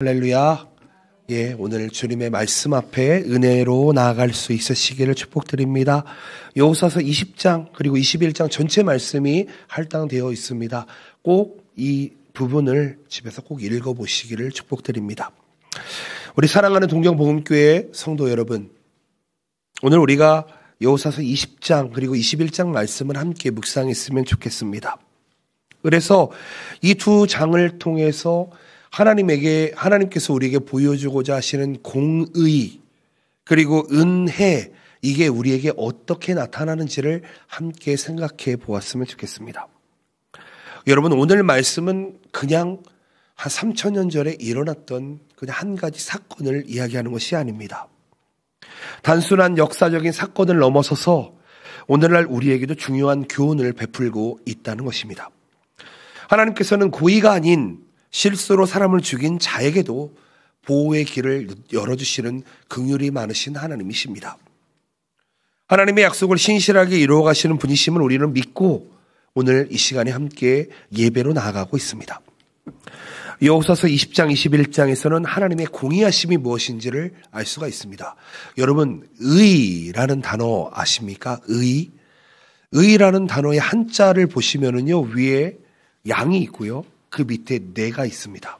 할렐루야. 오늘 주님의 말씀 앞에 은혜로 나아갈 수 있으시기를 축복드립니다. 여호수아서 20장 그리고 21장 전체 말씀이 할당되어 있습니다. 꼭 이 부분을 집에서 꼭 읽어보시기를 축복드립니다. 우리 사랑하는 동정복음교회 성도 여러분, 오늘 우리가 여호수아서 20장 그리고 21장 말씀을 함께 묵상했으면 좋겠습니다. 그래서 이 두 장을 통해서 하나님께서 우리에게 보여주고자 하시는 공의 그리고 은혜, 이게 우리에게 어떻게 나타나는지를 함께 생각해 보았으면 좋겠습니다. 여러분, 오늘 말씀은 그냥 한 3000년 전에 일어났던 그냥 한 가지 사건을 이야기하는 것이 아닙니다. 단순한 역사적인 사건을 넘어서서 오늘날 우리에게도 중요한 교훈을 베풀고 있다는 것입니다. 하나님께서는 고의가 아닌 실수로 사람을 죽인 자에게도 보호의 길을 열어주시는 긍휼이 많으신 하나님이십니다. 하나님의 약속을 신실하게 이루어 가시는 분이심을 우리는 믿고 오늘 이 시간에 함께 예배로 나아가고 있습니다. 여호수아서 20장 21장에서는 하나님의 공의하심이 무엇인지를 알 수가 있습니다. 여러분, 의라는 단어 아십니까? 의라는 단어의 한자를 보시면은요, 위에 양이 있고요, 그 밑에 내가 있습니다.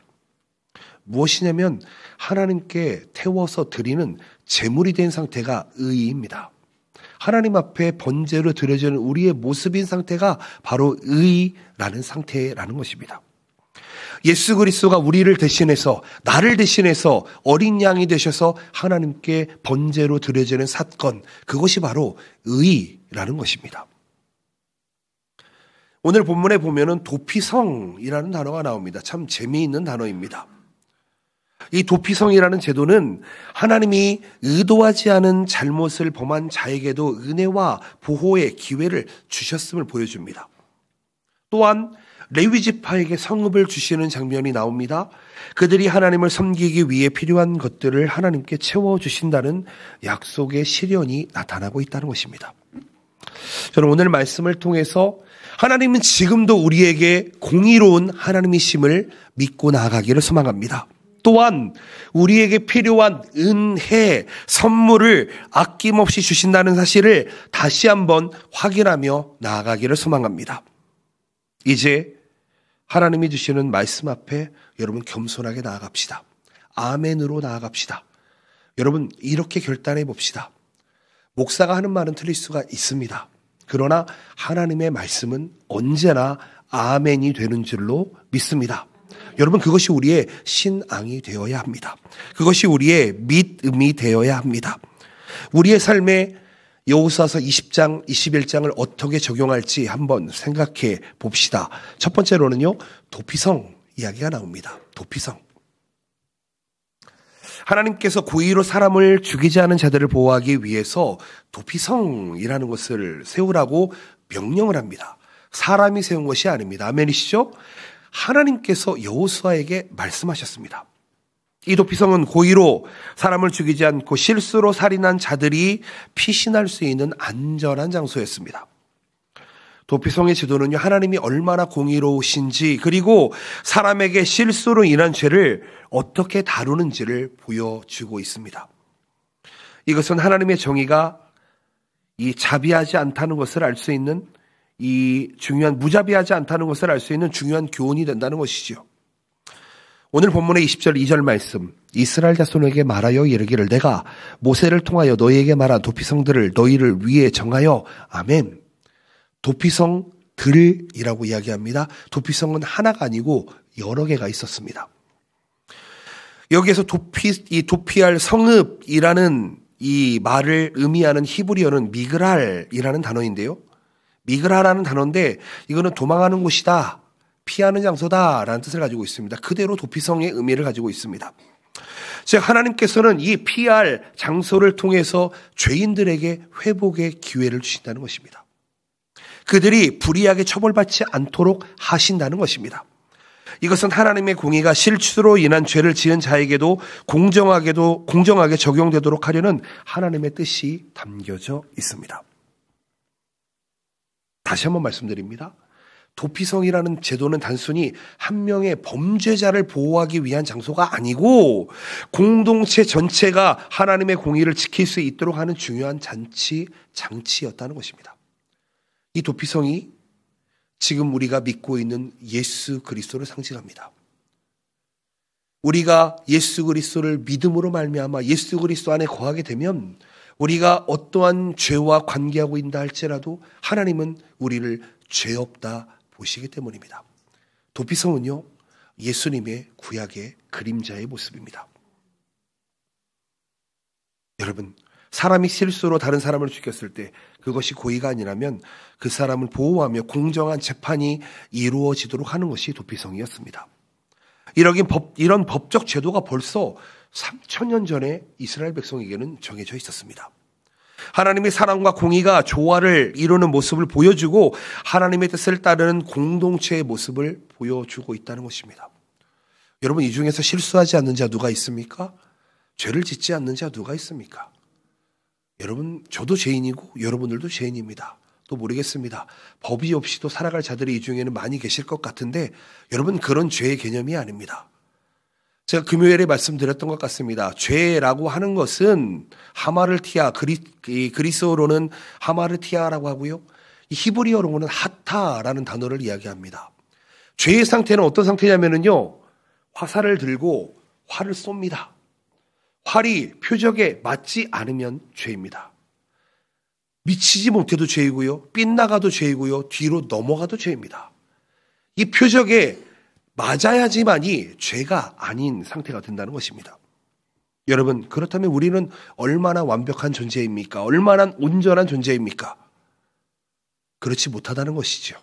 무엇이냐면 하나님께 태워서 드리는 제물이 된 상태가 의입니다. 하나님 앞에 번제로 드려지는 우리의 모습인 상태가 바로 의라는 상태라는 것입니다. 예수 그리스도가 우리를 대신해서, 나를 대신해서 어린 양이 되셔서 하나님께 번제로 드려지는 사건, 그것이 바로 의라는 것입니다. 오늘 본문에 보면은 도피성이라는 단어가 나옵니다. 참 재미있는 단어입니다. 이 도피성이라는 제도는 하나님이 의도하지 않은 잘못을 범한 자에게도 은혜와 보호의 기회를 주셨음을 보여줍니다. 또한 레위 지파에게 성읍을 주시는 장면이 나옵니다. 그들이 하나님을 섬기기 위해 필요한 것들을 하나님께 채워주신다는 약속의 실현이 나타나고 있다는 것입니다. 저는 오늘 말씀을 통해서 하나님은 지금도 우리에게 공의로운 하나님이심을 믿고 나아가기를 소망합니다. 또한 우리에게 필요한 은혜, 선물을 아낌없이 주신다는 사실을 다시 한번 확인하며 나아가기를 소망합니다. 이제 하나님이 주시는 말씀 앞에 여러분 겸손하게 나아갑시다. 아멘으로 나아갑시다. 여러분, 이렇게 결단해 봅시다. 목사가 하는 말은 틀릴 수가 있습니다. 그러나 하나님의 말씀은 언제나 아멘이 되는 줄로 믿습니다. 여러분, 그것이 우리의 신앙이 되어야 합니다. 그것이 우리의 믿음이 되어야 합니다. 우리의 삶에 여호수아서 20장, 21장을 어떻게 적용할지 한번 생각해 봅시다. 첫 번째로는요, 도피성 이야기가 나옵니다. 도피성. 하나님께서 고의로 사람을 죽이지 않은 자들을 보호하기 위해서 도피성이라는 것을 세우라고 명령을 합니다. 사람이 세운 것이 아닙니다. 아멘이시죠? 하나님께서 여호수아에게 말씀하셨습니다. 이 도피성은 고의로 사람을 죽이지 않고 실수로 살인한 자들이 피신할 수 있는 안전한 장소였습니다. 도피성의 제도는요, 하나님이 얼마나 공의로우신지, 그리고 사람에게 실수로 인한 죄를 어떻게 다루는지를 보여주고 있습니다. 이것은 하나님의 정의가 이 자비하지 않다는 것을 알 수 있는, 이 중요한, 무자비하지 않다는 것을 알 수 있는 중요한 교훈이 된다는 것이죠. 오늘 본문의 20절 2절 말씀, 이스라엘 자손에게 말하여 이르기를 내가 모세를 통하여 너희에게 말한 도피성들을 너희를 위해 정하여. 아멘. 도피성들이라고 이야기합니다. 도피성은 하나가 아니고 여러 개가 있었습니다. 여기에서 도피할 성읍이라는 이 말을 의미하는 히브리어는 미그랄이라는 단어인데요. 미그랄이라는 단어인데 이거는 도망하는 곳이다, 피하는 장소다라는 뜻을 가지고 있습니다. 그대로 도피성의 의미를 가지고 있습니다. 즉, 하나님께서는 이 피할 장소를 통해서 죄인들에게 회복의 기회를 주신다는 것입니다. 그들이 불의하게 처벌받지 않도록 하신다는 것입니다. 이것은 하나님의 공의가 실수로 인한 죄를 지은 자에게도 공정하게 적용되도록 하려는 하나님의 뜻이 담겨져 있습니다. 다시 한번 말씀드립니다. 도피성이라는 제도는 단순히 한 명의 범죄자를 보호하기 위한 장소가 아니고 공동체 전체가 하나님의 공의를 지킬 수 있도록 하는 중요한 장치였다는 것입니다. 이 도피성이 지금 우리가 믿고 있는 예수 그리스도를 상징합니다. 우리가 예수 그리스도를 믿음으로 말미암아 예수 그리스도 안에 거하게 되면 우리가 어떠한 죄와 관계하고 있다 할지라도 하나님은 우리를 죄 없다 보시기 때문입니다. 도피성은요, 예수님의 구약의 그림자의 모습입니다. 여러분, 사람이 실수로 다른 사람을 죽였을 때 그것이 고의가 아니라면 그 사람을 보호하며 공정한 재판이 이루어지도록 하는 것이 도피성이었습니다. 이런 법적 제도가 벌써 3,000년 전에 이스라엘 백성에게는 정해져 있었습니다. 하나님의 사랑과 공의가 조화를 이루는 모습을 보여주고 하나님의 뜻을 따르는 공동체의 모습을 보여주고 있다는 것입니다. 여러분, 이 중에서 실수하지 않는 자 누가 있습니까? 죄를 짓지 않는 자 누가 있습니까? 여러분, 저도 죄인이고 여러분들도 죄인입니다. 또 모르겠습니다. 법이 없이도 살아갈 자들이 이 중에는 많이 계실 것 같은데 여러분, 그런 죄의 개념이 아닙니다. 제가 금요일에 말씀드렸던 것 같습니다. 죄라고 하는 것은 하마르티아, 그리스어로는 하마르티아라고 하고요. 이 히브리어로는 하타라는 단어를 이야기합니다. 죄의 상태는 어떤 상태냐면요, 화살을 들고 활을 쏩니다. 활이 표적에 맞지 않으면 죄입니다. 미치지 못해도 죄이고요, 빗나가도 죄이고요, 뒤로 넘어가도 죄입니다. 이 표적에 맞아야지만이 죄가 아닌 상태가 된다는 것입니다. 여러분, 그렇다면 우리는 얼마나 완벽한 존재입니까? 얼마나 온전한 존재입니까? 그렇지 못하다는 것이죠.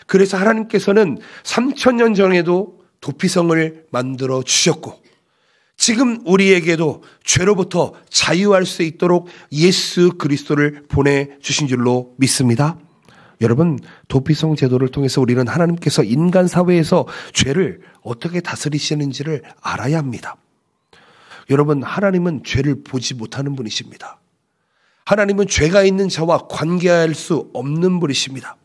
그래서 하나님께서는 3,000년 전에도 도피성을 만들어 주셨고 지금 우리에게도 죄로부터 자유할 수 있도록 예수 그리스도를 보내주신 줄로 믿습니다. 여러분, 도피성 제도를 통해서 우리는 하나님께서 인간 사회에서 죄를 어떻게 다스리시는지를 알아야 합니다. 여러분, 하나님은 죄를 보지 못하는 분이십니다. 하나님은 죄가 있는 자와 관계할 수 없는 분이십니다.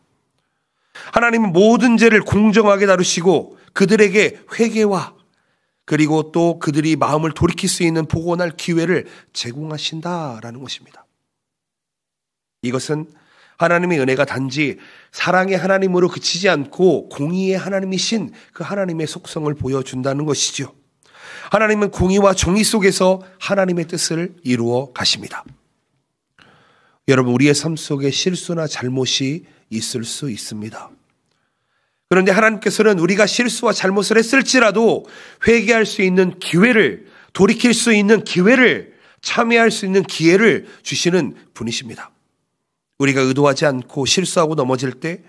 하나님은 모든 죄를 공정하게 다루시고 그들에게 회개와 그리고 또 그들이 마음을 돌이킬 수 있는 복원할 기회를 제공하신다라는 것입니다. 이것은 하나님의 은혜가 단지 사랑의 하나님으로 그치지 않고 공의의 하나님이신 그 하나님의 속성을 보여준다는 것이죠. 하나님은 공의와 정의 속에서 하나님의 뜻을 이루어 가십니다. 여러분, 우리의 삶 속에 실수나 잘못이 있을 수 있습니다. 그런데 하나님께서는 우리가 실수와 잘못을 했을지라도 회개할 수 있는 기회를, 돌이킬 수 있는 기회를, 참여할 수 있는 기회를 주시는 분이십니다. 우리가 의도하지 않고 실수하고 넘어질 때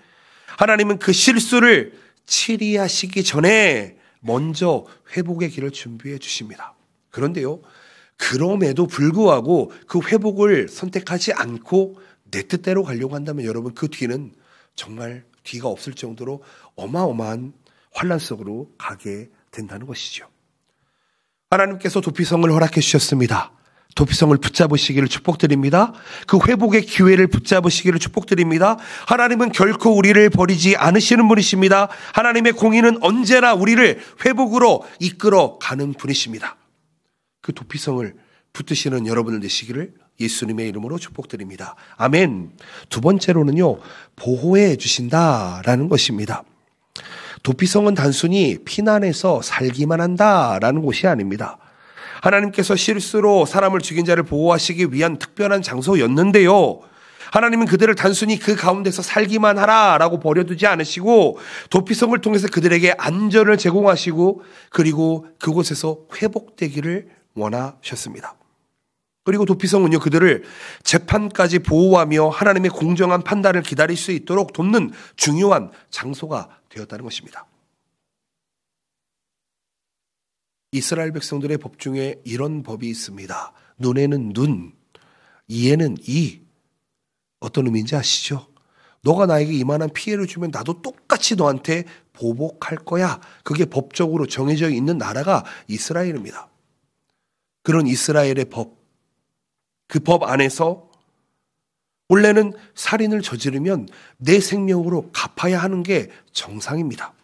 하나님은 그 실수를 치리하시기 전에 먼저 회복의 길을 준비해 주십니다. 그런데요, 그럼에도 불구하고 그 회복을 선택하지 않고 내 뜻대로 가려고 한다면 여러분, 그 뒤는 정말 뒤가 없을 정도로 어마어마한 환난 속으로 가게 된다는 것이죠. 하나님께서 도피성을 허락해 주셨습니다. 도피성을 붙잡으시기를 축복드립니다. 그 회복의 기회를 붙잡으시기를 축복드립니다. 하나님은 결코 우리를 버리지 않으시는 분이십니다. 하나님의 공의는 언제나 우리를 회복으로 이끌어 가는 분이십니다. 그 도피성을 붙드시는 여러분들 되시기를 예수님의 이름으로 축복드립니다. 아멘. 두 번째로는요, 보호해 주신다라는 것입니다. 도피성은 단순히 피난해서 살기만 한다라는 곳이 아닙니다. 하나님께서 실수로 사람을 죽인 자를 보호하시기 위한 특별한 장소였는데요, 하나님은 그들을 단순히 그 가운데서 살기만 하라라고 버려두지 않으시고 도피성을 통해서 그들에게 안전을 제공하시고 그리고 그곳에서 회복되기를 원하셨습니다. 그리고 도피성은요, 그들을 재판까지 보호하며 하나님의 공정한 판단을 기다릴 수 있도록 돕는 중요한 장소가 되었다는 것입니다. 이스라엘 백성들의 법 중에 이런 법이 있습니다. 눈에는 눈, 이에는 이. 어떤 의미인지 아시죠? 너가 나에게 이만한 피해를 주면 나도 똑같이 너한테 보복할 거야. 그게 법적으로 정해져 있는 나라가 이스라엘입니다. 그런 이스라엘의 법, 그 법 안에서 원래는 살인을 저지르면 내 생명으로 갚아야 하는 게 정상입니다.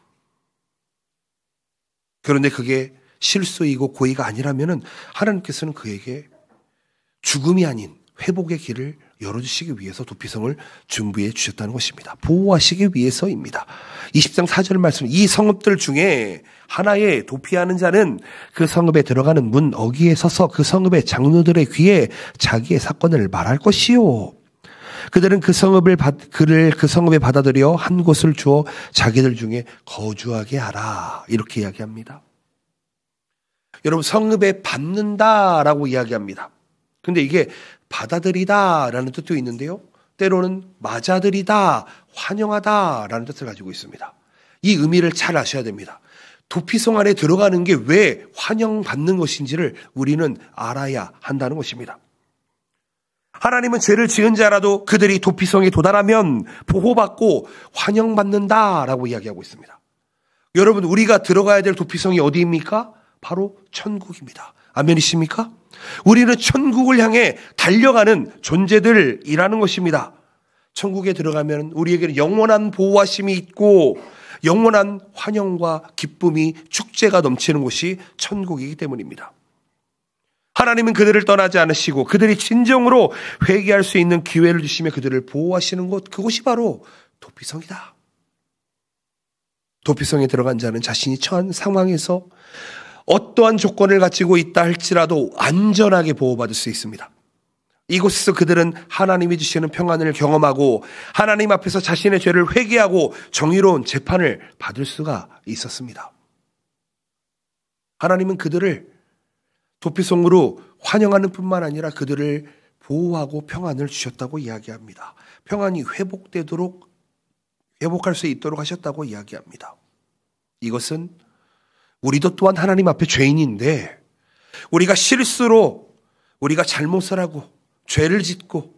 그런데 그게 실수이고 고의가 아니라면 하나님께서는 그에게 죽음이 아닌 회복의 길을 열어주시기 위해서 도피성을 준비해 주셨다는 것입니다. 보호하시기 위해서입니다. 20장 4절 말씀, 이 성읍들 중에 하나에 도피하는 자는 그 성읍에 들어가는 문 어귀에 서서 그 성읍의 장로들의 귀에 자기의 사건을 말할 것이요. 그들은 그 그를 그 성읍에 받아들여 한 곳을 주어 자기들 중에 거주하게 하라. 이렇게 이야기합니다. 여러분, 성읍에 받는다라고 이야기합니다. 근데 이게 받아들이다라는 뜻도 있는데요. 때로는 맞아들이다, 환영하다라는 뜻을 가지고 있습니다. 이 의미를 잘 아셔야 됩니다. 도피성 안에 들어가는 게 왜 환영받는 것인지를 우리는 알아야 한다는 것입니다. 하나님은 죄를 지은 자라도 그들이 도피성에 도달하면 보호받고 환영받는다라고 이야기하고 있습니다. 여러분, 우리가 들어가야 될 도피성이 어디입니까? 바로 천국입니다. 아멘이십니까? 우리는 천국을 향해 달려가는 존재들이라는 것입니다. 천국에 들어가면 우리에게는 영원한 보호하심이 있고 영원한 환영과 기쁨이 축제가 넘치는 곳이 천국이기 때문입니다. 하나님은 그들을 떠나지 않으시고 그들이 진정으로 회개할 수 있는 기회를 주시며 그들을 보호하시는 곳, 그곳이 바로 도피성이다. 도피성에 들어간 자는 자신이 처한 상황에서 어떠한 조건을 가지고 있다 할지라도 안전하게 보호받을 수 있습니다. 이곳에서 그들은 하나님이 주시는 평안을 경험하고 하나님 앞에서 자신의 죄를 회개하고 정의로운 재판을 받을 수가 있었습니다. 하나님은 그들을 도피성으로 환영하는 뿐만 아니라 그들을 보호하고 평안을 주셨다고 이야기합니다. 평안이 회복할 수 있도록 하셨다고 이야기합니다. 이것은 우리도 또한 하나님 앞에 죄인인데 우리가 실수로 우리가 잘못을 하고 죄를 짓고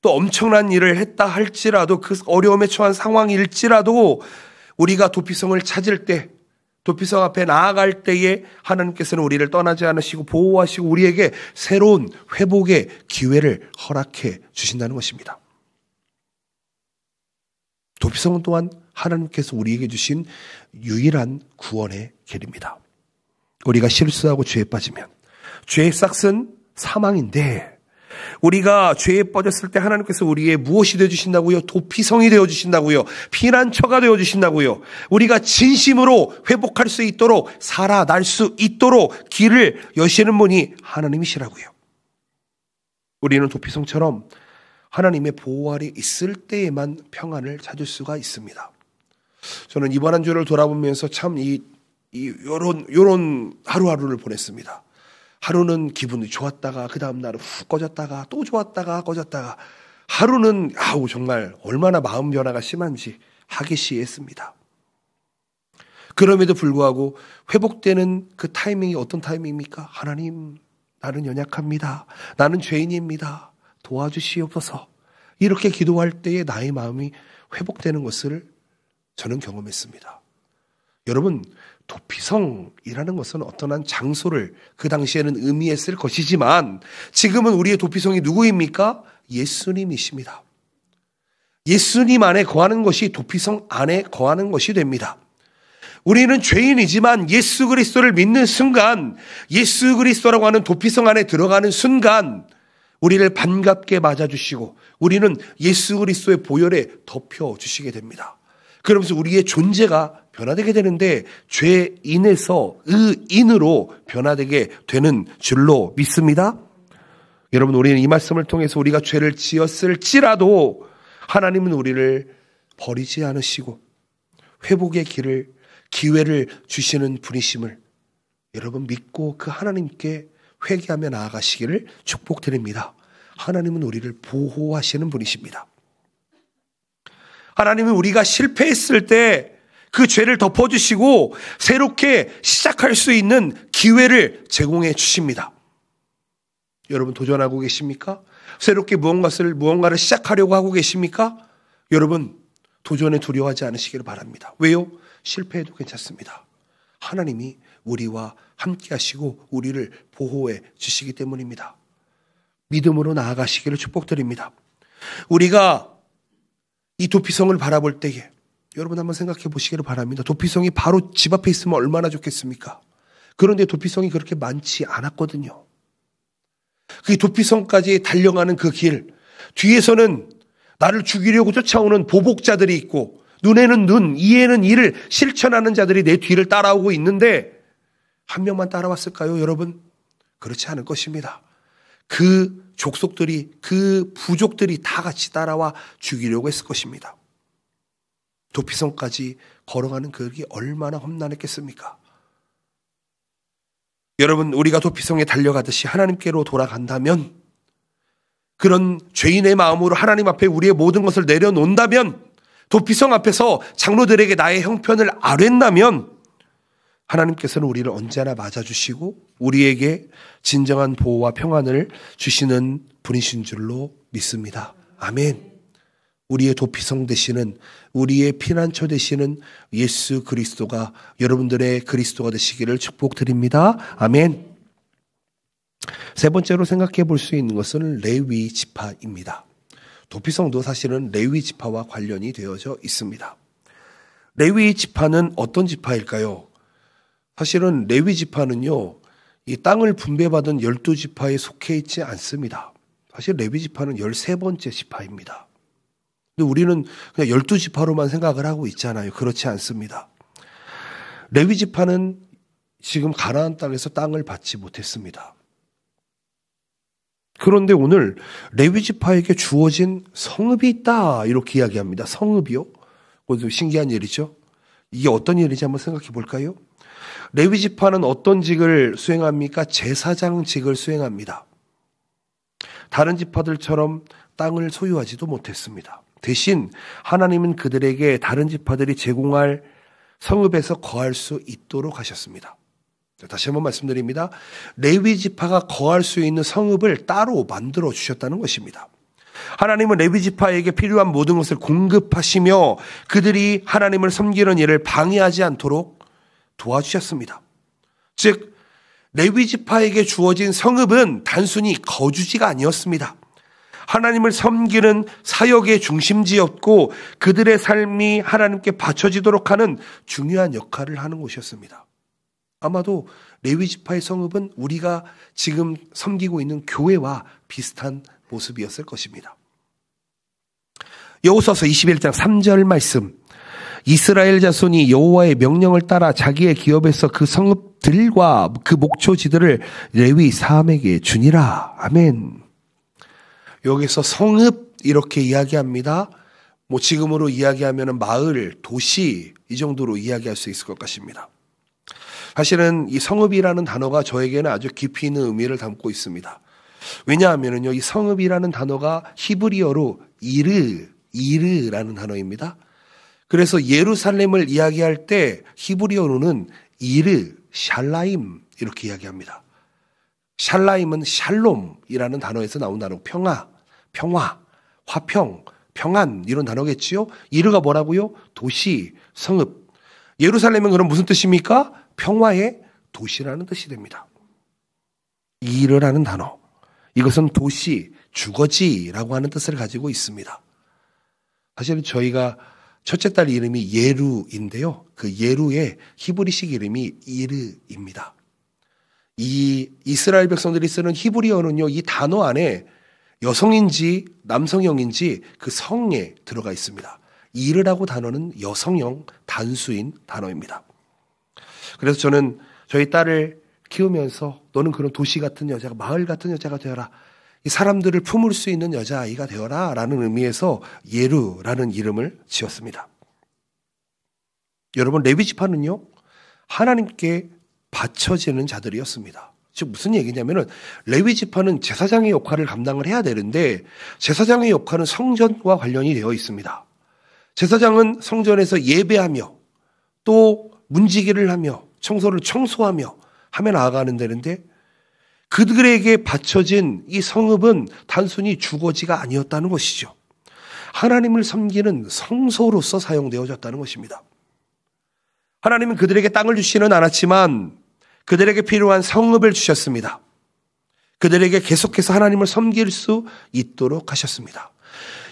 또 엄청난 일을 했다 할지라도 그 어려움에 처한 상황일지라도 우리가 도피성을 찾을 때 도피성 앞에 나아갈 때에 하나님께서는 우리를 떠나지 않으시고 보호하시고 우리에게 새로운 회복의 기회를 허락해 주신다는 것입니다. 도피성은 또한 하나님께서 우리에게 주신 유일한 구원의 길입니다. 우리가 실수하고 죄에 빠지면 죄의 싹은 사망인데 우리가 죄에 빠졌을 때 하나님께서 우리의 무엇이 되어주신다고요? 도피성이 되어주신다고요. 피난처가 되어주신다고요. 우리가 진심으로 회복할 수 있도록 살아날 수 있도록 길을 여시는 분이 하나님이시라고요. 우리는 도피성처럼 하나님의 보호 아래 있을 때에만 평안을 찾을 수가 있습니다. 저는 이번 한 주를 돌아보면서 참 요런 하루하루를 보냈습니다. 하루는 기분이 좋았다가 그 다음 날은 훅 꺼졌다가 또 좋았다가 꺼졌다가 하루는 정말 얼마나 마음 변화가 심한지 하기시했습니다. 그럼에도 불구하고 회복되는 그 타이밍이 어떤 타이밍입니까? 하나님, 나는 연약합니다. 나는 죄인입니다. 도와주시옵소서. 이렇게 기도할 때에 나의 마음이 회복되는 것을 저는 경험했습니다. 여러분, 도피성이라는 것은 어떠한 장소를 그 당시에는 의미했을 것이지만 지금은 우리의 도피성이 누구입니까? 예수님이십니다. 예수님 안에 거하는 것이 도피성 안에 거하는 것이 됩니다. 우리는 죄인이지만 예수 그리스도를 믿는 순간, 예수 그리스도라고 하는 도피성 안에 들어가는 순간 우리를 반갑게 맞아주시고 우리는 예수 그리스도의 보혈에 덮여주시게 됩니다. 그러면서 우리의 존재가 변화되게 되는데 죄인에서 의인으로 변화되게 되는 줄로 믿습니다. 여러분, 우리는 이 말씀을 통해서 우리가 죄를 지었을지라도 하나님은 우리를 버리지 않으시고 회복의 기회를 주시는 분이심을 여러분 믿고 그 하나님께 회개하며 나아가시기를 축복드립니다. 하나님은 우리를 보호하시는 분이십니다. 하나님은 우리가 실패했을 때 그 죄를 덮어주시고 새롭게 시작할 수 있는 기회를 제공해 주십니다. 여러분, 도전하고 계십니까? 새롭게 무언가를 시작하려고 하고 계십니까? 여러분, 도전에 두려워하지 않으시기를 바랍니다. 왜요? 실패해도 괜찮습니다. 하나님이 우리와 함께 하시고 우리를 보호해 주시기 때문입니다. 믿음으로 나아가시기를 축복드립니다. 우리가 이 도피성을 바라볼 때에 여러분 한번 생각해 보시기를 바랍니다. 도피성이 바로 집 앞에 있으면 얼마나 좋겠습니까? 그런데 도피성이 그렇게 많지 않았거든요. 그 도피성까지 달려가는 그 길, 뒤에서는 나를 죽이려고 쫓아오는 보복자들이 있고 눈에는 눈, 이에는 이를 실천하는 자들이 내 뒤를 따라오고 있는데 한 명만 따라왔을까요, 여러분? 그렇지 않을 것입니다. 그 족속들이, 그 부족들이 다 같이 따라와 죽이려고 했을 것입니다. 도피성까지 걸어가는 그 길이 얼마나 험난했겠습니까? 여러분, 우리가 도피성에 달려가듯이 하나님께로 돌아간다면, 그런 죄인의 마음으로 하나님 앞에 우리의 모든 것을 내려놓는다면, 도피성 앞에서 장로들에게 나의 형편을 아뢰다면 하나님께서는 우리를 언제나 맞아주시고 우리에게 진정한 보호와 평안을 주시는 분이신 줄로 믿습니다. 아멘. 우리의 도피성 되시는, 우리의 피난처 되시는 예수 그리스도가 여러분들의 그리스도가 되시기를 축복드립니다. 아멘. 세 번째로 생각해 볼 수 있는 것은 레위 지파입니다. 도피성도 사실은 레위 지파와 관련이 되어져 있습니다. 레위 지파는 어떤 지파일까요? 사실은 레위 지파는요, 이 땅을 분배받은 12지파에 속해 있지 않습니다. 사실 레위 지파는 13번째 지파입니다. 근데 우리는 그냥 12지파로만 생각을 하고 있잖아요. 그렇지 않습니다. 레위 지파는 지금 가나안 땅에서 땅을 받지 못했습니다. 그런데 오늘 레위 지파에게 주어진 성읍이 있다, 이렇게 이야기합니다. 성읍이요? 그것도 신기한 일이죠. 이게 어떤 일인지 한번 생각해 볼까요? 레위 지파는 어떤 직을 수행합니까? 제사장직을 수행합니다. 다른 지파들처럼 땅을 소유하지도 못했습니다. 대신 하나님은 그들에게 다른 지파들이 제공할 성읍에서 거할 수 있도록 하셨습니다. 다시 한번 말씀드립니다. 레위 지파가 거할 수 있는 성읍을 따로 만들어 주셨다는 것입니다. 하나님은 레위 지파에게 필요한 모든 것을 공급하시며 그들이 하나님을 섬기는 일을 방해하지 않도록 도와주셨습니다. 즉, 레위 지파에게 주어진 성읍은 단순히 거주지가 아니었습니다. 하나님을 섬기는 사역의 중심지였고 그들의 삶이 하나님께 바쳐지도록 하는 중요한 역할을 하는 곳이었습니다. 아마도 레위 지파의 성읍은 우리가 지금 섬기고 있는 교회와 비슷한 모습이었을 것입니다. 여호수아서 21장 3절 말씀, 이스라엘 자손이 여호와의 명령을 따라 자기의 기업에서 그 성읍들과 그 목초지들을 레위 사함에게 주니라. 아멘. 여기서 성읍 이렇게 이야기합니다. 뭐 지금으로 이야기하면 마을, 도시 이 정도로 이야기할 수 있을 것 같습니다. 사실은 이 성읍이라는 단어가 저에게는 아주 깊이 있는 의미를 담고 있습니다. 왜냐하면요, 이 성읍이라는 단어가 히브리어로 이르라는 단어입니다. 그래서 예루살렘을 이야기할 때 히브리어로는 이르, 샬라임 이렇게 이야기합니다. 샬라임은 샬롬이라는 단어에서 나온 단어, 평화, 화평, 평안 이런 단어겠지요. 이르가 뭐라고요? 도시, 성읍. 예루살렘은 그럼 무슨 뜻입니까? 평화의 도시라는 뜻이 됩니다. 이르라는 단어, 이것은 도시, 주거지라고 하는 뜻을 가지고 있습니다. 사실 저희가 첫째 딸 이름이 예루인데요. 그 예루의 히브리식 이름이 이르입니다. 이 이스라엘 백성들이 쓰는 히브리어는요, 이 단어 안에 여성인지 남성형인지 그 성에 들어가 있습니다. 이르라고 단어는 여성형 단수인 단어입니다. 그래서 저는 저희 딸을 키우면서 너는 그런 도시 같은 여자가, 마을 같은 여자가 되어라. 이 사람들을 품을 수 있는 여자아이가 되어라 라는 의미에서 예루라는 이름을 지었습니다. 여러분, 레위 지파는요, 하나님께 바쳐지는 자들이었습니다. 즉 무슨 얘기냐면은 레위 지파는 제사장의 역할을 감당을 해야 되는데 제사장의 역할은 성전과 관련이 되어 있습니다. 제사장은 성전에서 예배하며 또 문지기를 하며 청소를 청소하며 하며 나아가는 데인데 그들에게 바쳐진 이 성읍은 단순히 주거지가 아니었다는 것이죠. 하나님을 섬기는 성소로서 사용되어졌다는 것입니다. 하나님은 그들에게 땅을 주시는 않았지만 그들에게 필요한 성읍을 주셨습니다. 그들에게 계속해서 하나님을 섬길 수 있도록 하셨습니다.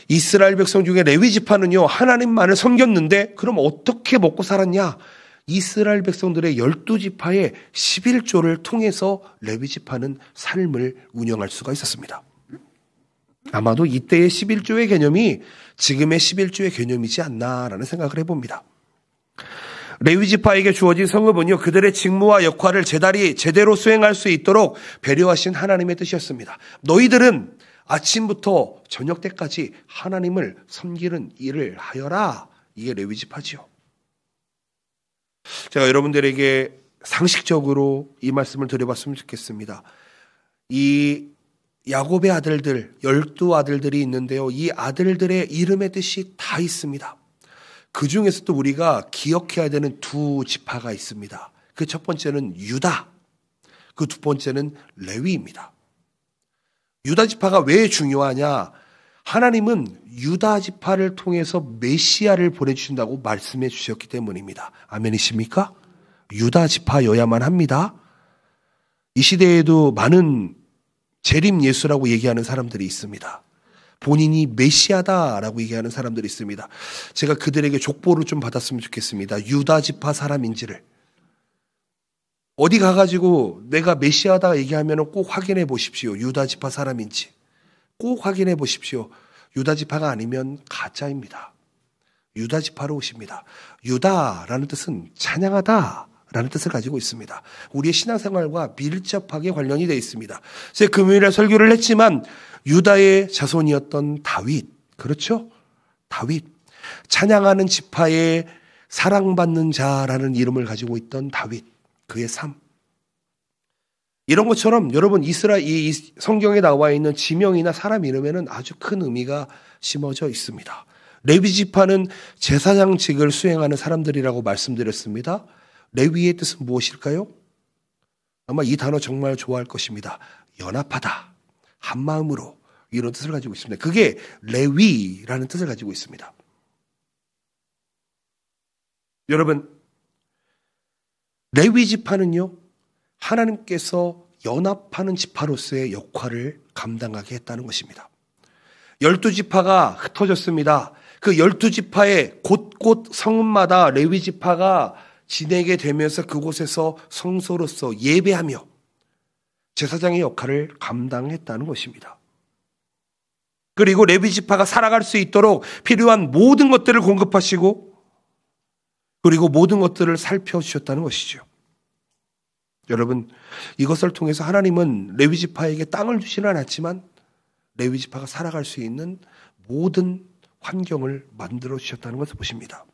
이스라엘 백성 중에 레위 지파는요, 하나님만을 섬겼는데 그럼 어떻게 먹고 살았냐? 이스라엘 백성들의 12지파의 11조를 통해서 레위 지파는 삶을 운영할 수가 있었습니다. 아마도 이때의 11조의 개념이 지금의 11조의 개념이지 않나라는 생각을 해봅니다. 레위 지파에게 주어진 성읍은요, 그들의 직무와 역할을 제대로 수행할 수 있도록 배려하신 하나님의 뜻이었습니다. 너희들은 아침부터 저녁 때까지 하나님을 섬기는 일을 하여라. 이게 레위 지파지요. 제가 여러분들에게 상식적으로 이 말씀을 드려봤으면 좋겠습니다. 이 야곱의 아들들, 12아들들이 있는데요. 이 아들들의 이름의 뜻이 다 있습니다. 그 중에서도 우리가 기억해야 되는 두 지파가 있습니다. 그 첫 번째는 유다, 그 두 번째는 레위입니다. 유다 지파가 왜 중요하냐? 하나님은 유다 지파를 통해서 메시아를 보내주신다고 말씀해 주셨기 때문입니다. 아멘이십니까? 유다 지파여야만 합니다. 이 시대에도 많은 재림 예수라고 얘기하는 사람들이 있습니다. 본인이 메시아다라고 얘기하는 사람들이 있습니다. 제가 그들에게 족보를 좀 받았으면 좋겠습니다. 유다 지파 사람인지를. 어디 가가지고 내가 메시아다 얘기하면 꼭 확인해 보십시오. 유다 지파 사람인지. 꼭 확인해 보십시오. 유다 지파가 아니면 가짜입니다. 유다 지파로 오십니다. 유다라는 뜻은 찬양하다라는 뜻을 가지고 있습니다. 우리의 신앙생활과 밀접하게 관련이 되어 있습니다. 제가 금요일에 설교를 했지만 유다의 자손이었던 다윗, 그렇죠? 다윗, 찬양하는 지파의 사랑받는 자라는 이름을 가지고 있던 다윗, 그의 삶. 이런 것처럼 여러분 이스라엘 이 성경에 나와 있는 지명이나 사람 이름에는 아주 큰 의미가 심어져 있습니다. 레위 지파는 제사장직을 수행하는 사람들이라고 말씀드렸습니다. 레위의 뜻은 무엇일까요? 아마 이 단어 정말 좋아할 것입니다. 연합하다, 한 마음으로, 이런 뜻을 가지고 있습니다. 그게 레위라는 뜻을 가지고 있습니다. 여러분, 레위 지파는요, 하나님께서 연합하는 지파로서의 역할을 감당하게 했다는 것입니다. 12지파가 흩어졌습니다. 그 12지파의 곳곳 성읍마다 레위 지파가 지내게 되면서 그곳에서 성소로서 예배하며 제사장의 역할을 감당했다는 것입니다. 그리고 레위 지파가 살아갈 수 있도록 필요한 모든 것들을 공급하시고 그리고 모든 것들을 살펴주셨다는 것이죠. 여러분, 이것을 통해서 하나님은 레위 지파에게 땅을 주지는 않았지만 레위 지파가 살아갈 수 있는 모든 환경을 만들어 주셨다는 것을 보십니다.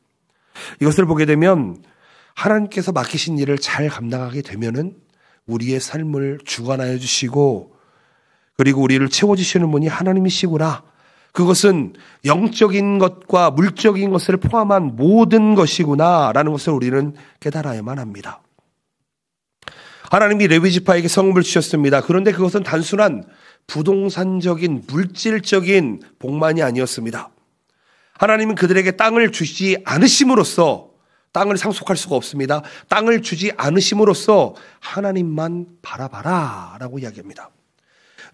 이것을 보게 되면 하나님께서 맡기신 일을 잘 감당하게 되면은 우리의 삶을 주관하여 주시고 그리고 우리를 채워주시는 분이 하나님이시구나. 그것은 영적인 것과 물적인 것을 포함한 모든 것이구나라는 것을 우리는 깨달아야만 합니다. 하나님이 레위 지파에게 성읍을 주셨습니다. 그런데 그것은 단순한 부동산적인 물질적인 복만이 아니었습니다. 하나님은 그들에게 땅을 주지 않으심으로써 땅을 상속할 수가 없습니다. 땅을 주지 않으심으로써 하나님만 바라봐라 라고 이야기합니다.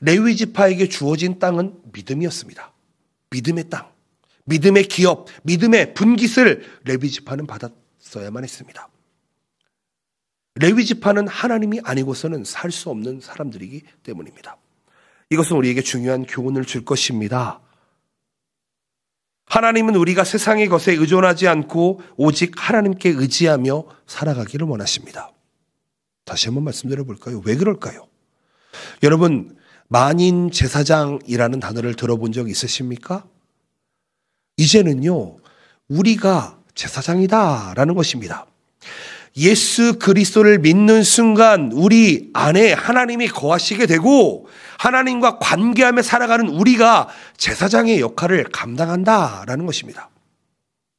레위 지파에게 주어진 땅은 믿음이었습니다. 믿음의 땅, 믿음의 기업, 믿음의 분깃을 레위 지파는 받았어야만 했습니다. 레위 지파는 하나님이 아니고서는 살 수 없는 사람들이기 때문입니다. 이것은 우리에게 중요한 교훈을 줄 것입니다. 하나님은 우리가 세상의 것에 의존하지 않고 오직 하나님께 의지하며 살아가기를 원하십니다. 다시 한번 말씀드려 볼까요? 왜 그럴까요? 여러분, 만인 제사장이라는 단어를 들어본 적 있으십니까? 이제는요, 우리가 제사장이다라는 것입니다. 예수 그리스도를 믿는 순간 우리 안에 하나님이 거하시게 되고 하나님과 관계하며 살아가는 우리가 제사장의 역할을 감당한다라는 것입니다.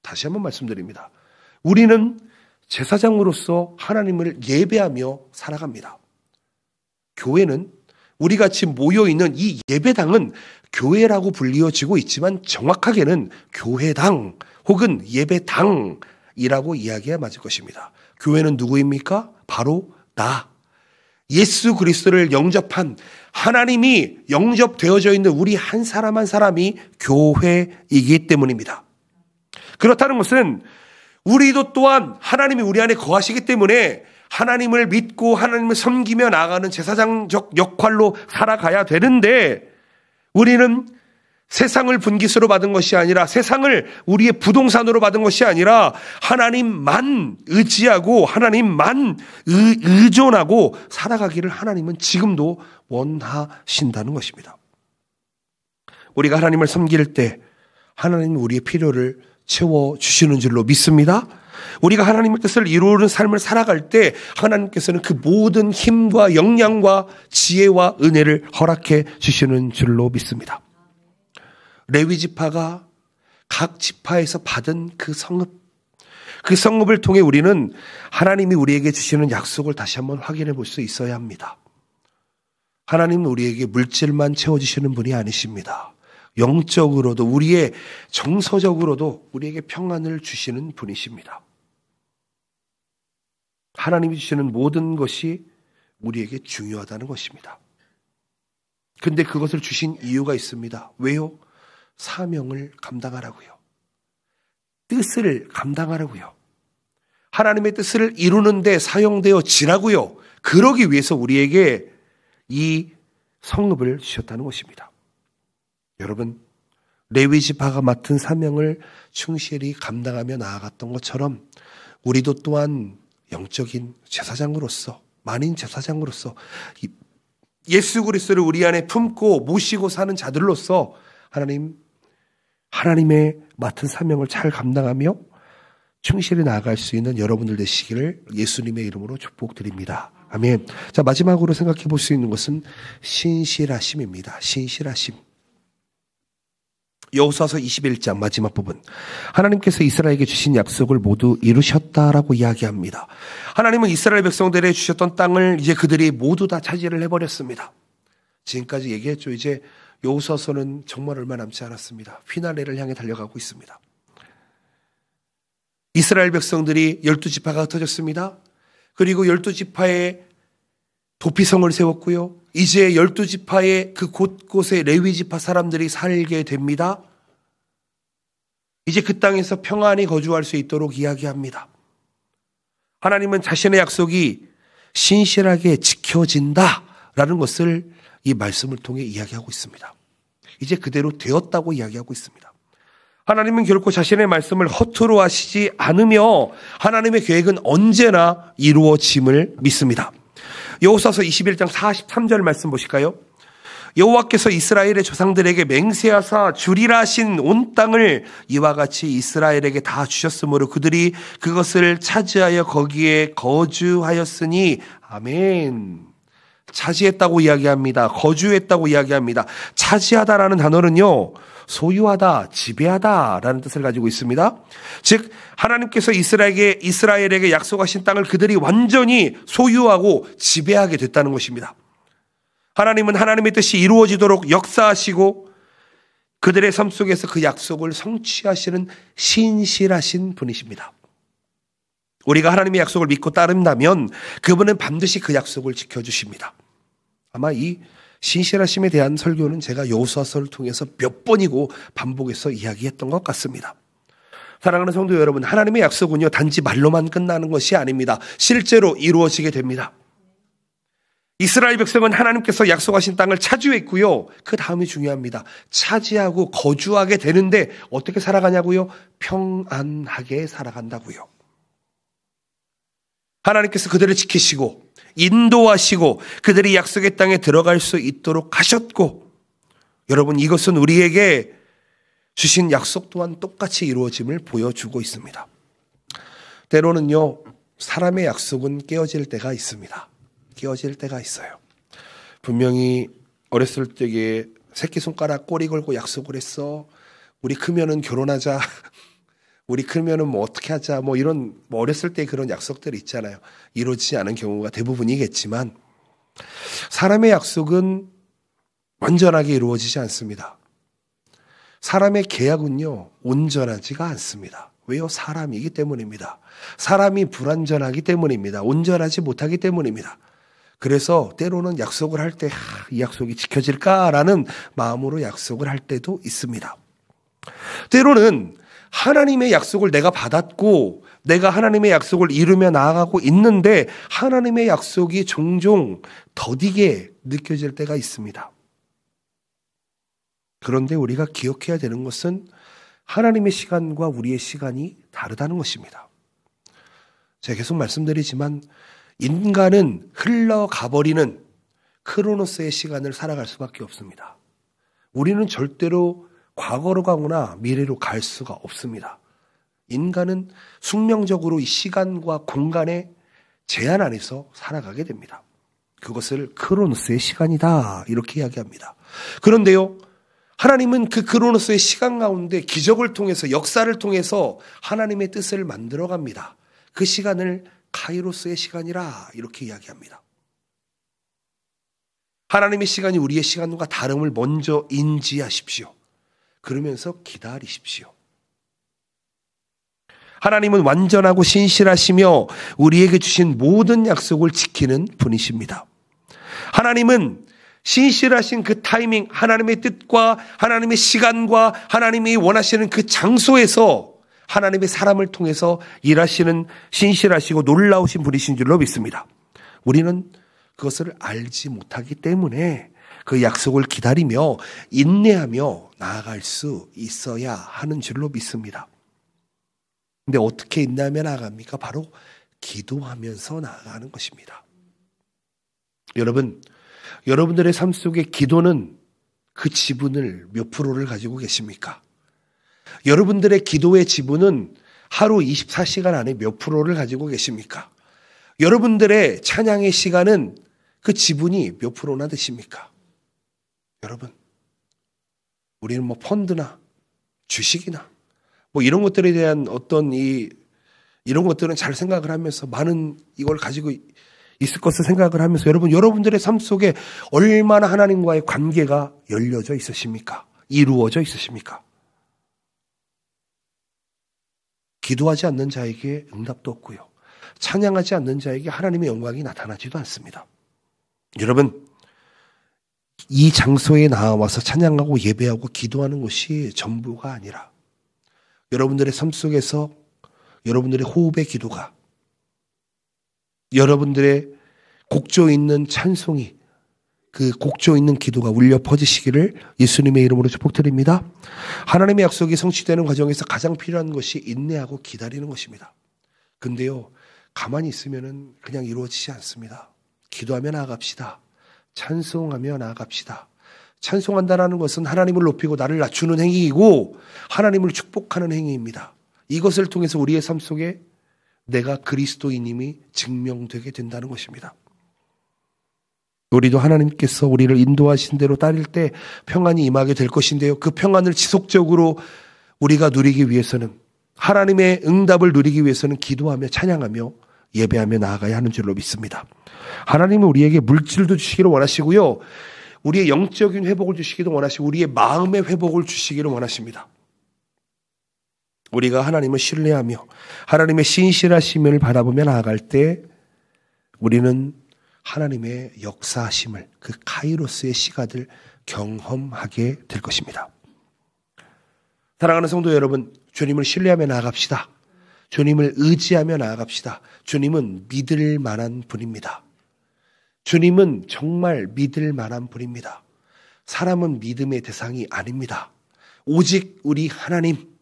다시 한번 말씀드립니다. 우리는 제사장으로서 하나님을 예배하며 살아갑니다. 교회는 우리 같이 모여있는 이 예배당은 교회라고 불리어지고 있지만 정확하게는 교회당 혹은 예배당이라고 이야기해야 맞을 것입니다. 교회는 누구입니까? 바로 나. 예수 그리스도를 영접한 하나님이 영접되어져 있는 우리 한 사람 한 사람이 교회이기 때문입니다. 그렇다는 것은 우리도 또한 하나님이 우리 안에 거하시기 때문에 하나님을 믿고 하나님을 섬기며 나아가는 제사장적 역할로 살아가야 되는데, 우리는 세상을 분깃으로 받은 것이 아니라, 세상을 우리의 부동산으로 받은 것이 아니라 하나님만 의지하고 하나님만 의존하고 살아가기를 하나님은 지금도 원하신다는 것입니다. 우리가 하나님을 섬길 때 하나님은 우리의 필요를 채워주시는 줄로 믿습니다. 우리가 하나님의 뜻을 이루는 삶을 살아갈 때 하나님께서는 그 모든 힘과 역량과 지혜와 은혜를 허락해 주시는 줄로 믿습니다. 레위 지파가 각 지파에서 받은 그 성읍을 통해 우리는 하나님이 우리에게 주시는 약속을 다시 한번 확인해 볼 수 있어야 합니다. 하나님은 우리에게 물질만 채워주시는 분이 아니십니다. 영적으로도, 우리의 정서적으로도 우리에게 평안을 주시는 분이십니다. 하나님이 주시는 모든 것이 우리에게 중요하다는 것입니다. 근데 그것을 주신 이유가 있습니다. 왜요? 사명을 감당하라고요. 뜻을 감당하라고요. 하나님의 뜻을 이루는데 사용되어 지라고요. 그러기 위해서 우리에게 이 성읍을 주셨다는 것입니다. 여러분, 레위 지파가 맡은 사명을 충실히 감당하며 나아갔던 것처럼 우리도 또한 영적인 제사장으로서, 만인 제사장으로서 예수 그리스도를 우리 안에 품고 모시고 사는 자들로서 하나님의 맡은 사명을 잘 감당하며 충실히 나아갈 수 있는 여러분들 되시기를 예수님의 이름으로 축복드립니다. 아멘. 자, 마지막으로 생각해 볼 수 있는 것은 신실하심입니다. 신실하심. 여호수아서 21장 마지막 부분. 하나님께서 이스라엘에게 주신 약속을 모두 이루셨다라고 이야기합니다. 하나님은 이스라엘 백성들에게 주셨던 땅을 이제 그들이 모두 다 차지를 해버렸습니다. 지금까지 얘기했죠. 이제 여호수아서는 정말 얼마 남지 않았습니다. 피날레를 향해 달려가고 있습니다. 이스라엘 백성들이 12지파가 흩어졌습니다. 그리고 12지파의 도피성을 세웠고요. 이제 12지파의 그 곳곳에 레위지파 사람들이 살게 됩니다. 이제 그 땅에서 평안히 거주할 수 있도록 이야기합니다. 하나님은 자신의 약속이 신실하게 지켜진다라는 것을 이 말씀을 통해 이야기하고 있습니다. 이제 그대로 되었다고 이야기하고 있습니다. 하나님은 결코 자신의 말씀을 허투루 하시지 않으며 하나님의 계획은 언제나 이루어짐을 믿습니다. 여호수아서 21장 43절 말씀 보실까요? 여호와께서 이스라엘의 조상들에게 맹세하사 주리라 하신 온 땅을 이와 같이 이스라엘에게 다 주셨으므로 그들이 그것을 차지하여 거기에 거주하였으니 아멘. 차지했다고 이야기합니다. 거주했다고 이야기합니다. 차지하다라는 단어는요, 소유하다, 지배하다라는 뜻을 가지고 있습니다. 즉 하나님께서 이스라엘에게 약속하신 땅을 그들이 완전히 소유하고 지배하게 됐다는 것입니다. 하나님은 하나님의 뜻이 이루어지도록 역사하시고 그들의 삶 속에서 그 약속을 성취하시는 신실하신 분이십니다. 우리가 하나님의 약속을 믿고 따른다면 그분은 반드시 그 약속을 지켜주십니다. 아마 이 신실하심에 대한 설교는 제가 여호수아서를 통해서 몇 번이고 반복해서 이야기했던 것 같습니다. 사랑하는 성도 여러분, 하나님의 약속은요 단지 말로만 끝나는 것이 아닙니다. 실제로 이루어지게 됩니다. 이스라엘 백성은 하나님께서 약속하신 땅을 차지했고요. 그 다음이 중요합니다. 차지하고 거주하게 되는데 어떻게 살아가냐고요? 평안하게 살아간다고요. 하나님께서 그들을 지키시고 인도하시고 그들이 약속의 땅에 들어갈 수 있도록 하셨고, 여러분 이것은 우리에게 주신 약속 또한 똑같이 이루어짐을 보여주고 있습니다. 때로는요 사람의 약속은 깨어질 때가 있습니다. 깨어질 때가 있어요. 분명히 어렸을 적에 새끼손가락 꼬리 걸고 약속을 했어. 우리 크면은 결혼하자. 우리 크면은 뭐 어떻게 하자. 뭐 이런 어렸을 때 그런 약속들이 있잖아요. 이루어지지 않은 경우가 대부분이겠지만 사람의 약속은 완전하게 이루어지지 않습니다. 사람의 계약은요 온전하지가 않습니다. 왜요? 사람이기 때문입니다. 사람이 불완전하기 때문입니다. 온전하지 못하기 때문입니다. 그래서 때로는 약속을 할 때 이 약속이 지켜질까라는 마음으로 약속을 할 때도 있습니다. 때로는 하나님의 약속을 내가 받았고 내가 하나님의 약속을 이루며 나아가고 있는데 하나님의 약속이 종종 더디게 느껴질 때가 있습니다. 그런데 우리가 기억해야 되는 것은 하나님의 시간과 우리의 시간이 다르다는 것입니다. 제가 계속 말씀드리지만 인간은 흘러가버리는 크로노스의 시간을 살아갈 수밖에 없습니다. 우리는 절대로 과거로 가거나 미래로 갈 수가 없습니다. 인간은 숙명적으로 이 시간과 공간의 제한 안에서 살아가게 됩니다. 그것을 크로노스의 시간이다 이렇게 이야기합니다. 그런데요, 하나님은 그 크로노스의 시간 가운데 기적을 통해서 역사를 통해서 하나님의 뜻을 만들어갑니다. 그 시간을 카이로스의 시간이라 이렇게 이야기합니다. 하나님의 시간이 우리의 시간과 다름을 먼저 인지하십시오. 그러면서 기다리십시오. 하나님은 완전하고 신실하시며 우리에게 주신 모든 약속을 지키는 분이십니다. 하나님은 신실하신 그 타이밍, 하나님의 뜻과 하나님의 시간과 하나님이 원하시는 그 장소에서 하나님의 사람을 통해서 일하시는 신실하시고 놀라우신 분이신 줄로 믿습니다. 우리는 그것을 알지 못하기 때문에 그 약속을 기다리며 인내하며 나아갈 수 있어야 하는 줄로 믿습니다. 근데 어떻게 인내하며 나아갑니까? 바로 기도하면서 나아가는 것입니다. 여러분들의 삶 속에 기도는 그 지분을 몇 프로를 가지고 계십니까? 여러분들의 기도의 지분은 하루 24시간 안에 몇 프로를 가지고 계십니까? 여러분들의 찬양의 시간은 그 지분이 몇 프로나 되십니까? 여러분, 우리는 펀드나 주식이나 이런 것들에 대한 이런 것들은 잘 생각을 하면서 많은 이걸 가지고 있을 것을 생각을 하면서 여러분들의 삶 속에 얼마나 하나님과의 관계가 열려져 있으십니까? 이루어져 있으십니까? 기도하지 않는 자에게 응답도 없고요. 찬양하지 않는 자에게 하나님의 영광이 나타나지도 않습니다. 여러분, 이 장소에 나와서 찬양하고 예배하고 기도하는 것이 전부가 아니라 여러분들의 삶 속에서 여러분들의 호흡의 기도가, 여러분들의 곡조 있는 찬송이, 그 곡조 있는 기도가 울려 퍼지시기를 예수님의 이름으로 축복드립니다. 하나님의 약속이 성취되는 과정에서 가장 필요한 것이 인내하고 기다리는 것입니다. 근데요, 가만히 있으면은 그냥 이루어지지 않습니다. 기도하며 나아갑시다. 찬송하며 나아갑시다. 찬송한다라는 것은 하나님을 높이고 나를 낮추는 행위이고 하나님을 축복하는 행위입니다. 이것을 통해서 우리의 삶 속에 내가 그리스도인임이 증명되게 된다는 것입니다. 우리도 하나님께서 우리를 인도하신 대로 따를 때 평안이 임하게 될 것인데요. 그 평안을 지속적으로 우리가 누리기 위해서는, 하나님의 응답을 누리기 위해서는 기도하며 찬양하며 예배하며 나아가야 하는 줄로 믿습니다. 하나님은 우리에게 물질도 주시기를 원하시고요. 우리의 영적인 회복을 주시기도 원하시고 우리의 마음의 회복을 주시기를 원하십니다. 우리가 하나님을 신뢰하며 하나님의 신실하심을 바라보며 나아갈 때 우리는 하나님의 역사하심을, 그 카이로스의 시간을 경험하게 될 것입니다. 사랑하는 성도 여러분, 주님을 신뢰하며 나아갑시다. 주님을 의지하며 나아갑시다. 주님은 믿을 만한 분입니다. 주님은 정말 믿을 만한 분입니다. 사람은 믿음의 대상이 아닙니다. 오직 우리 하나님,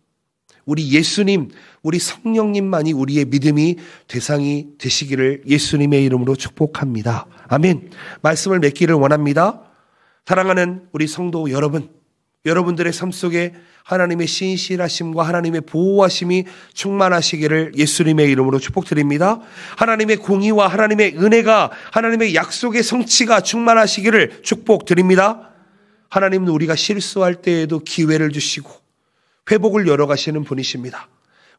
우리 예수님, 우리 성령님만이 우리의 믿음이 대상이 되시기를 예수님의 이름으로 축복합니다. 아멘. 말씀을 맺기를 원합니다. 사랑하는 우리 성도 여러분, 여러분들의 삶 속에 하나님의 신실하심과 하나님의 보호하심이 충만하시기를 예수님의 이름으로 축복드립니다. 하나님의 공의와 하나님의 은혜가, 하나님의 약속의 성취가 충만하시기를 축복드립니다. 하나님은 우리가 실수할 때에도 기회를 주시고 회복을 열어가시는 분이십니다.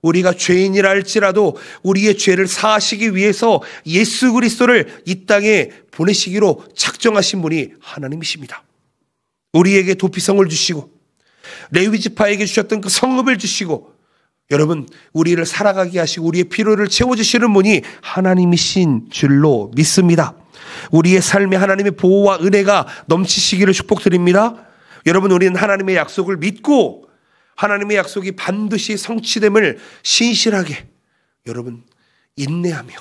우리가 죄인이라 할지라도 우리의 죄를 사하시기 위해서 예수 그리스도를 이 땅에 보내시기로 작정하신 분이 하나님이십니다. 우리에게 도피성을 주시고 레위지파에게 주셨던 그 성읍을 주시고 여러분, 우리를 살아가게 하시고 우리의 필요를 채워주시는 분이 하나님이신 줄로 믿습니다. 우리의 삶에 하나님의 보호와 은혜가 넘치시기를 축복드립니다. 여러분, 우리는 하나님의 약속을 믿고 하나님의 약속이 반드시 성취됨을 신실하게 여러분 인내하며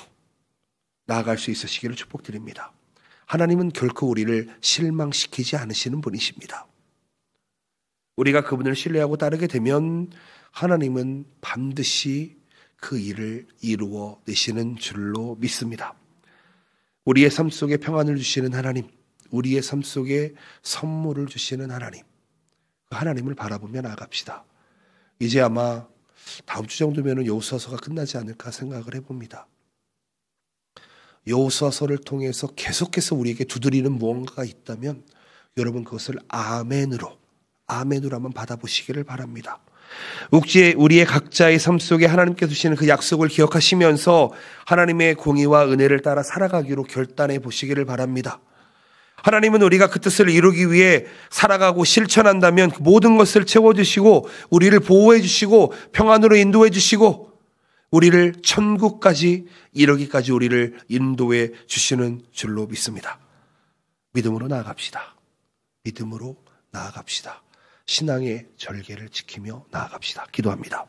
나아갈 수 있으시기를 축복드립니다. 하나님은 결코 우리를 실망시키지 않으시는 분이십니다. 우리가 그분을 신뢰하고 따르게 되면 하나님은 반드시 그 일을 이루어 내시는 줄로 믿습니다. 우리의 삶 속에 평안을 주시는 하나님, 우리의 삶 속에 선물을 주시는 하나님, 그 하나님을 바라보며 나아갑시다. 이제 아마 다음 주 정도면 여호수아서가 끝나지 않을까 생각을 해봅니다. 여호수아서를 통해서 계속해서 우리에게 두드리는 무언가가 있다면 여러분 그것을 아멘으로 한번 받아보시기를 바랍니다. 우리의 각자의 삶 속에 하나님께서 주시는 그 약속을 기억하시면서 하나님의 공의와 은혜를 따라 살아가기로 결단해 보시기를 바랍니다. 하나님은 우리가 그 뜻을 이루기 위해 살아가고 실천한다면 그 모든 것을 채워주시고 우리를 보호해 주시고 평안으로 인도해 주시고 우리를 천국까지 이르기까지 우리를 인도해 주시는 줄로 믿습니다. 믿음으로 나아갑시다. 믿음으로 나아갑시다. 신앙의 절개를 지키며 나아갑시다. 기도합니다.